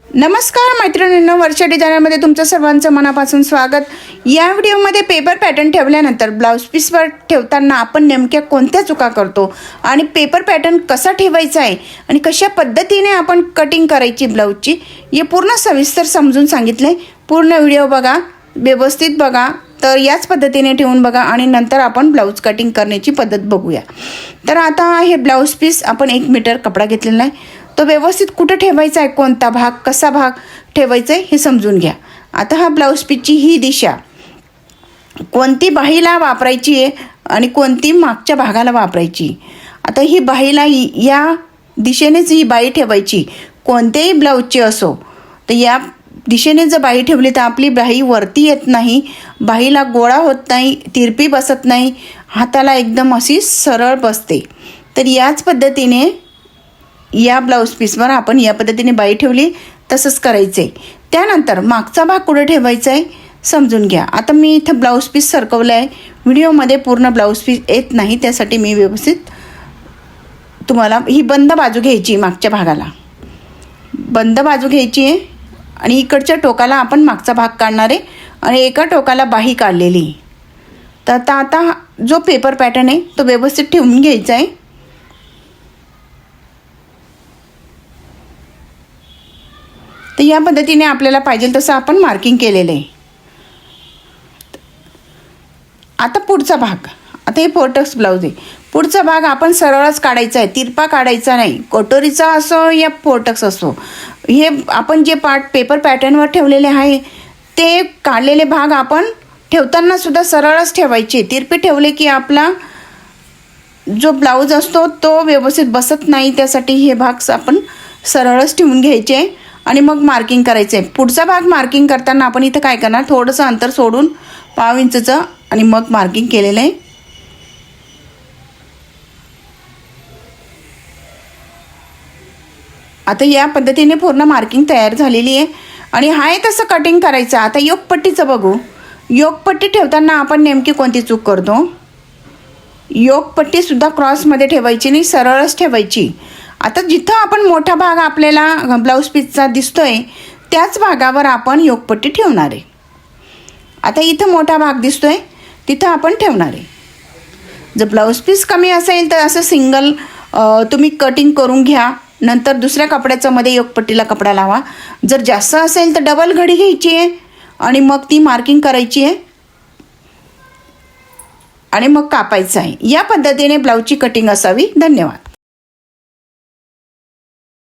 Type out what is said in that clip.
नमस्कार मैत्रिणींनो, वर्षा डिझायनरमध्ये तुमचं सर्वांचं मनापासून स्वागत। या व्हिडिओमध्ये पेपर पॅटर्न ठेवल्यानंतर ब्लाउज पीसवर ठेवताना आपण नेमक्या कोणत्या चुका करतो आणि पेपर पॅटर्न कसा ठेवायचा आहे आणि कशा पद्धतीने आपण कटिंग करायची ब्लाउजची हे पूर्ण सविस्तर समजून सांगितले। पूर्ण व्हिडिओ बघा, व्यवस्थित बघा, तर याच पद्धतीने ठेवून बघा आणि नंतर आपण ब्लाउज कटिंग करण्याची पद्धत बघूया। तर आता हे ब्लाउज पीस आपण 1 मीटर कपडा घेतलेला आहे, तो व्यवस्थित कुठे ठेवायचा आहे, कोणता भाग, कसा भाग ठेवायचा आहे हे समजून घ्या। आता हा ब्लाउज पीसची ही दिशा कोणती बाहीला वापरायची आहे आणि कोणती मागच्या भागाला वापरायची। आता ही बाहीला या दिशेनेच ही बाही ठेवायची, कोणत्याही ब्लाउजची असो। तर या दिशेने जर बाही ठेवली तर आपली बाही वरती येत नाही, बाहीला गोळा होत नाही, तिरपी बसत नाही, हाताला एकदम अशी सरळ बसते। तर याच पद्धतीने या ब्लाउज पीसवर आपण या पद्धतीने बाही ठेवली, तसंच करायचं आहे। त्यानंतर मागचा भाग कुठे ठेवायचा आहे समजून घ्या। आता मी इथं ब्लाउज पीस सरकवलं आहे, व्हिडिओमध्ये पूर्ण ब्लाउज पीस येत नाही, त्यासाठी मी व्यवस्थित तुम्हाला ही बंद बाजू घ्यायची, मागच्या भागाला बंद बाजू घ्यायची आहे आणि इकडच्या टोकाला आपण मागचा भाग काढणार आहे आणि एका टोकाला बाही काढलेली। तर आता जो पेपर पॅटर्न आहे तो व्यवस्थित ठेवून घ्यायचा आहे। तर या पद्धतीने आपल्याला पाहिजे तसं आपण मार्किंग केलेलं आहे। आता पुढचा भाग, आता हे फोर्टक्स ब्लाउज आहे, पुढचा भाग आपण सरळच काढायचा आहे, तिरपा काढायचा नाही। कटोरीचा असो या फोर्टक्स असो, हे आपण जे पार्ट पेपर पॅटर्नवर ठेवलेले आहे ते काढलेले भाग आपण ठेवताना सुद्धा सरळच ठेवायचे। तिरपे ठेवले की आपला जो ब्लाऊज असतो तो व्यवस्थित बसत नाही, त्यासाठी हे भाग आपण सरळच ठेवून घ्यायचे आणि मग मार्किंग करायचं आहे। पुढचा भाग मार्किंग करताना आपण इथं काय करणार, थोडंसं अंतर सोडून 1/2 इंचचं आणि मग मार्किंग केलेलं आहे। आता या पद्धतीने पूर्ण मार्किंग तयार झालेली आहे आणि आहे तसं कटिंग करायचं। आता योगपट्टीचं बघू। योगपट्टी ठेवताना आपण नेमकी कोणती चूक करतो, योगपट्टीसुद्धा क्रॉसमध्ये ठेवायची नाही, सरळच ठेवायची। आता जिथं आपण मोठा भाग आपल्याला ब्लाऊज पीसचा दिसतोय त्याच भागावर आपण योगपट्टी ठेवणार आहे। आता इथं मोठा भाग दिसतोय तिथं आपण ठेवणार आहे। जर ब्लाऊज पीस कमी असेल तर असं सिंगल तुम्ही कटिंग करून घ्या, नंतर दुसऱ्या कपड्याचा मध्ये योगपट्टीला कपडा लावा। जर जास्त असेल तर डबल घडी घ्यायची आहे आणि मग ती मार्किंग करायची आहे आणि मग कापायचं आहे। या पद्धतीने ब्लाऊजची कटिंग असावी। धन्यवाद।